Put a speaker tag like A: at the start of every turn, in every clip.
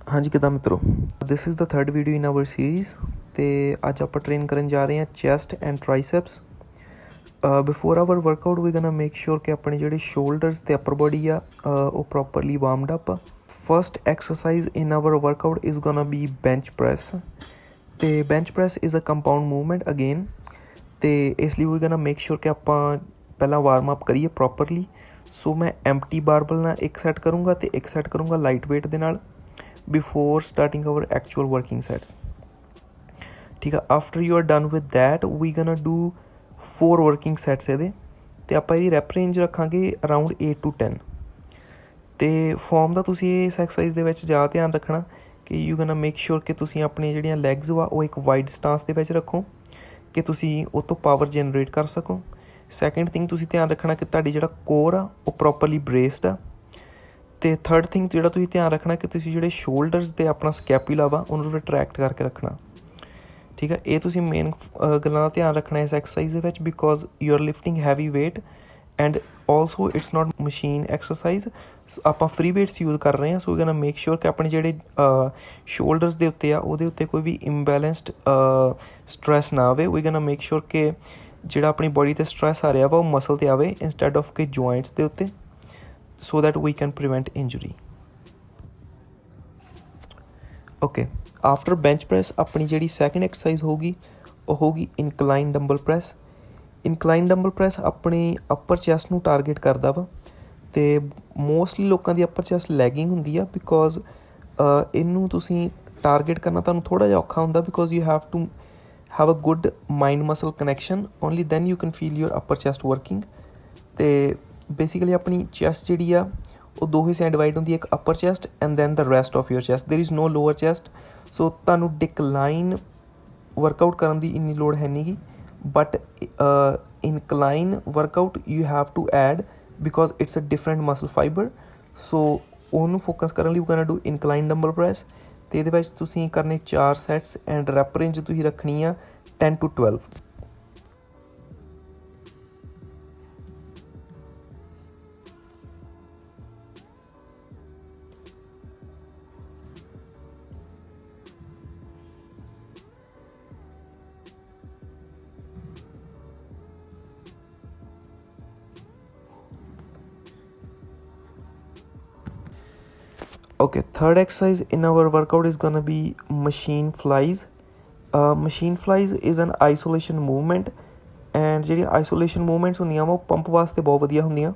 A: हाँ जी किदा मित्रों, this is the third video in our series. तो अज आप ट्रेन करन जा रहे हैं chest and triceps. Before our workout we gonna make sure कि अपने जोड़े शोल्डर्स ते अपर बॉडी आ वो properly warmed up. First exercise in our workout is gonna be bench press. तो bench press is a compound movement again. तो इसलिए we gonna make sure कि आप पहला वार्म अप करिए प्रॉपरली। सो मैं एम्प्टी बारबल ना एक सैट करूँगा तो एक सैट करूँगा लाइट वेट दे नाल before starting our actual working sets. ठीक है, after you are done with that we gonna do 4 working sets ये तो आप रैप रेंज रखांगे अराउंड 8 to 10। तो फॉर्म का तुसी इस एक्सरसाइज दे विच ज़्यादा ध्यान रखना कि यू गोना मेक श्योर कि तुसी अपनी जिहड़ियां लैग्स वा वो एक वाइड स्टांस दे विच रखो कि तुसी उस तो पावर जनरेट कर सको। सैकेंड थिंग तुसी ध्यान रखना कि तुहाडी जिहड़ा कोर आ वो प्रॉपरली ब्रेस्ड आ। तो थर्ड थिंग जो तुम ध्यान रखना कि तुम जो शोल्डर्स से अपना स्कैपुला वा उन्होंने रिट्रैक्ट करके रखना। ठीक है, ये तुम मेन गल्लां दा ध्यान रखना इस exercise because you are lifting heavy weight and also it's not machine exercise. आप फ्री वेट्स यूज़ कर रहे हैं। So we gonna make sure कि अपने जोड़े शोल्डर्स के उत्ते उत्ते कोई भी इम्बैलेंस्ड स्ट्रैस ना आए। वी गोना मेक श्योर कि जोड़ा अपनी बॉडी ते स्ट्रैस आ रहा वा वो मसल ते आए इंस्टैड ऑफ के जॉइंट्स के उत्ते, so that we can prevent injury. Okay, after bench press अपनी जी सैकेंड एक्सरसाइज होगी वो होगी इनकलाइन डंबल प्रैस। इनकलाइन डंबल प्रैस अपनी अपर चैस्ट नू टारगेट करता वा। तो मोस्टली लोगों की अपर चैस्ट लैगिंग होंगी बिकॉज इनू तुसी टारगेट करना तुहानू थोड़ा जिहा औखा होंदा because you have to have a good mind muscle connection only then you can feel your upper chest working. तो बेसिकली अपनी चैस्ट जी आ वो दो हिस्से डिवाइड होंगी, एक upper chest and then the rest of your chest. There is no lower chest. So तुहानू डिकलाइन वर्कआउट करने की इन्नी लोड़ है नहीं, but incline workout you have to add because it's a different muscle fiber. So उन्होंने focus करने लिए करना डू इनकलाइन डंबल प्रैस। तो ये तुसीं करने 4 सैट्स एंड रैप रेंज तुसीं रखनी आ 10 to 12। Okay, third exercise in our workout is gonna be machine flies. Machine flies is an isolation movement and ਜਿਹੜੀ isolation movements ਹੁੰਦੀਆਂ ਵਾ ਉਹ ਪੰਪ ਵਾਸਤੇ ਬਹੁਤ ਵਧੀਆ ਹੁੰਦੀਆਂ।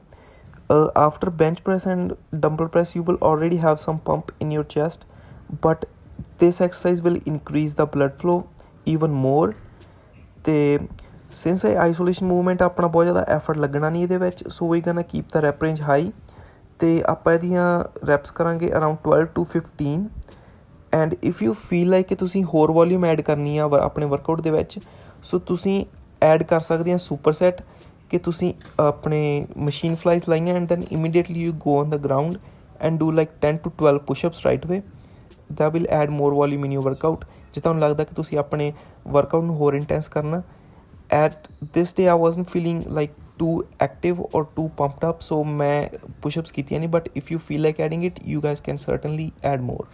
A: After bench press and dumbbell press you will already have some pump in your chest, but this exercise will increase the blood flow even more। ਤੇ since ਇਹ isolation movement ਆਪਣਾ ਬਹੁਤ ਜ਼ਿਆਦਾ ਐਫਰਟ ਲੱਗਣਾ ਨਹੀਂ ਇਹਦੇ ਵਿੱਚ, so we gonna keep the rep range high। तो आप रैप्स करांगे around 12 to 15। And if you feel like कि तुसीं होर वॉल्यूम ऐड करनी आ अपने वर्कआउट दे विच, सो तुसीं ऐड कर सकते हैं सुपर सैट कि तुसीं अपने मशीन फ्लाइज लाइयां and then immediately you go on the ground and do like 10 to 12 pushups right away. That will add more volume in your workout. जे तुहानूं लगदा कि तुसीं अपने वर्कआउट नूं होर इंटेंस करना। At this day I wasn't feeling like too active or too pumped up, so मैं push-ups कीतियां नहीं, but if you feel like adding it you guys can certainly add more।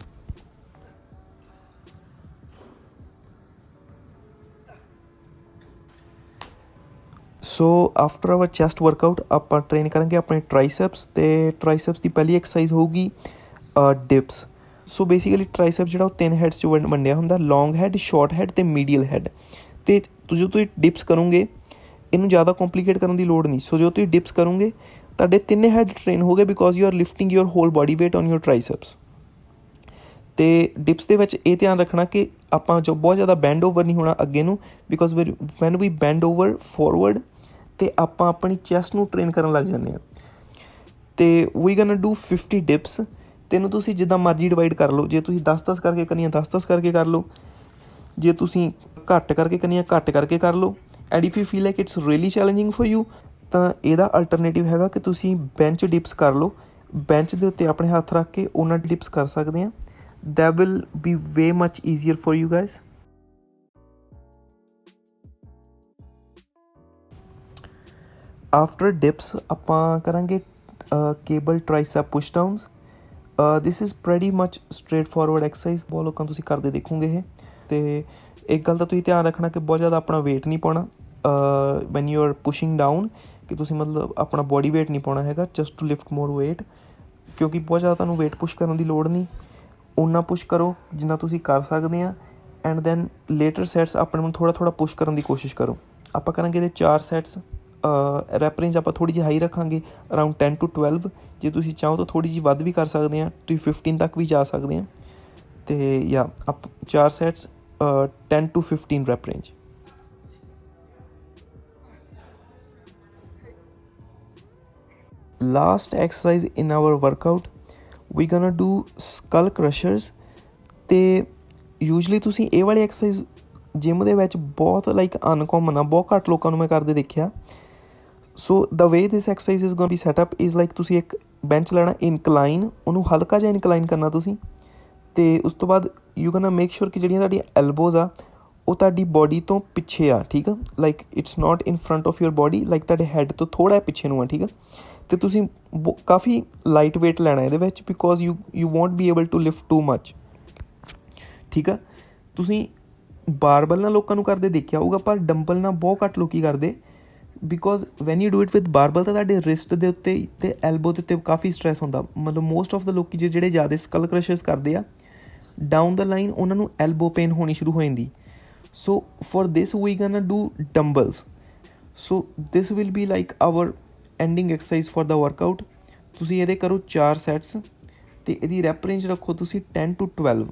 A: So after our chest workout आप train करेंगे अपने triceps. तो triceps की पहली exercise होगी डिप्स। सो बेसिकली ट्राइसेप्स जो 3 हैड्स चो वंडिया होंदा, लॉन्ग हैड, शॉर्ट हैड तो मीडियल हैड। तो जो तुम डिप्स करोगे इनू ज़्यादा कॉम्पलीकेट करने की लोड़ नहीं। सो जो तुम डिप्स करोगे तुहाडे 3 हैड ट्रेन हो गए because you are lifting your whole body weight on your triceps. तो डिप्स के ये ध्यान रखना कि आप जो बहुत ज़्यादा बैंड ओवर नहीं होना अगे नू because when we bend over forward तो आप अपनी चैस्ट नू ट्रेन करन लग जाते हैं। तो वी गन डू 50 डिप्स। तेनों तुसीं जिद्दां मर्जी डिवाइड कर लो। जे तुसीं 10-10 करके करनी 10-10 करके कर लो, जे तुसीं घट करके करनी घट करके कर लो। And if you feel like it's really challenging for you तो यदा अल्टरनेटिव है कि तुसीं बेंच डिप्स कर लो। बेंच के उत्ते अपने हथ रख के उन्होंने डिप्स कर सकते हैं। That will be way much easier for you guys. After dips आप करांगे cable tricep push downs. This is pretty much straightforward exercise, ਬਹੁਤ ਲੋਕਾਂ ਤੁਸੀਂ ਕਰਦੇ ਦੇਖੋਗੇ ਇਹ। ਅਤੇ ਇੱਕ ਗੱਲ ਤਾਂ ਤੁਸੀਂ ਧਿਆਨ ਰੱਖਣਾ ਕਿ ਬਹੁਤ ਜ਼ਿਆਦਾ ਆਪਣਾ ਵੇਟ ਨਹੀਂ ਪਾਉਣਾ when you are pushing down, ਕਿ ਤੁਸੀਂ ਮਤਲਬ ਆਪਣਾ ਬੋਡੀ ਵੇਟ ਨਹੀਂ ਪਾਉਣਾ ਹੈਗਾ just to lift more weight, ਕਿਉਂਕਿ ਬਹੁਤ ਜ਼ਿਆਦਾ ਤੁਹਾਨੂੰ ਵੇਟ ਪੁਸ਼ ਕਰਨ ਦੀ ਲੋੜ ਨਹੀਂ, ਓਨਾ ਪੁਸ਼ ਕਰੋ ਜਿੰਨਾ ਤੁਸੀਂ ਕਰ ਸਕਦੇ ਆ। ਐਂਡ ਦੈਨ ਲੇਟਰ ਸੈਟਸ ਆਪਣੇ ਨੂੰ ਥੋੜ੍ਹਾ ਥੋੜ੍ਹਾ ਪੁਸ਼ ਕਰਨ ਦੀ ਕੋਸ਼ਿਸ਼ ਕਰੋ। ਆਪਾਂ ਕਰਾਂਗੇ ਇਹਦੇ 4 ਸੈਟਸ। ਰੈਪ ਰੇਂਜ ਆਪਾਂ ਥੋੜ੍ਹੀ ਜਿਹੀ ਹਾਈ ਰੱਖਾਂਗੇ, ਅਰਾਊਂਡ 10 to 12। ਜੇ ਤੁਸੀਂ ਚਾਹੋ ਤਾਂ ਥੋੜ੍ਹੀ ਜਿਹੀ ਵੱਧ ਵੀ ਕਰ ਸਕਦੇ ਹਾਂ, ਤੁਸੀਂ 15 ਤੱਕ ਵੀ ਜਾ ਸਕਦੇ ਹਾਂ। ਅਤੇ ਜਾਂ 4 sets 10 to 15 rep range. Last exercise in our workout we gonna do skull crushers. ਅਤੇ ਯੂਜਲੀ ਤੁਸੀਂ ਇਹ ਵਾਲੀ ਐਕਸਰਸਾਈਜ਼ ਜਿਮ ਦੇ ਵਿੱਚ ਬਹੁਤ ਲਾਈਕ ਅਨਕੋਮਨ ਆ, ਬਹੁਤ ਘੱਟ ਲੋਕਾਂ ਨੂੰ ਮੈਂ ਕਰਦੇ ਦੇਖਿਆ। So the way this exercise is going be setup is like ਤੁਸੀਂ ਇੱਕ ਬੈਂਚ ਲੈਣਾ ਇਨਕਲਾਈਨ, ਉਹਨੂੰ ਹਲਕਾ ਜਿਹਾ ਇਨਕਲਾਈਨ ਕਰਨਾ ਤੁਸੀਂ, ਅਤੇ ਉਸ ਤੋਂ ਬਾਅਦ ਯੂ ਗੋਨਾ ਮੇਕ ਸ਼ੋਰ ਕਿ ਜਿਹੜੀਆਂ ਤੁਹਾਡੀਆਂ ਐਲਬੋਜ਼ ਆ ਉਹ ਤੁਹਾਡੀ ਬੋਡੀ ਤੋਂ ਪਿੱਛੇ ਆ, ਠੀਕ ਆ। Like it's not in front of your body, like ਤੁਹਾਡੇ ਹੈਡ ਤੋਂ ਥੋੜ੍ਹਾ ਪਿੱਛੇ ਨੂੰ ਆ, ਠੀਕ ਆ। ਅਤੇ ਤੁਸੀਂ ਕਾਫੀ ਲਾਈਟ ਵੇਟ ਲੈਣਾ ਇਹਦੇ ਵਿੱਚ, because you won't be able to lift too much, ਠੀਕ ਆ। ਤੁਸੀਂ ਬਾਰਬਲ ਨਾਲ ਲੋਕਾਂ ਨੂੰ ਕਰਦੇ ਦੇਖਿਆ ਹੋਊਗਾ, ਪਰ ਡੰਬਲ ਨਾਲ ਬਹੁਤ ਘੱਟ ਲੋਕ ਕਰਦੇ, because when you do it with barbell ਤਾਂ ਤੁਹਾਡੇ ਰਿਸਟ ਦੇ ਉੱਤੇ ਅਤੇ ਐਲਬੋ ਦੇ ਉੱਤੇ ਕਾਫੀ ਸਟਰੈਸ ਹੁੰਦਾ। ਮਤਲਬ ਮੋਸਟ ਆਫ ਦਾ ਲੋਕ ਜਿਹੜੇ ਜ਼ਿਆਦਾ ਸਕਲ ਕਰਸ਼ਰਸ ਕਰਦੇ ਆ, ਡਾਊਨ ਦਾ ਲਾਈਨ ਉਹਨਾਂ ਨੂੰ ਐਲਬੋ ਪੇਨ ਹੋਣੀ ਸ਼ੁਰੂ ਹੋ ਜਾਂਦੀ। So for this we gonna do dumbbells. So this will be like our ending exercise for the workout. ਤੁਸੀਂ ਇਹਦੇ ਕਰੋ 4 ਸੈਟਸ, ਅਤੇ ਇਹਦੀ ਰੈਪ ਰੇਂਜ ਰੱਖੋ ਤੁਸੀਂ 10 to 12।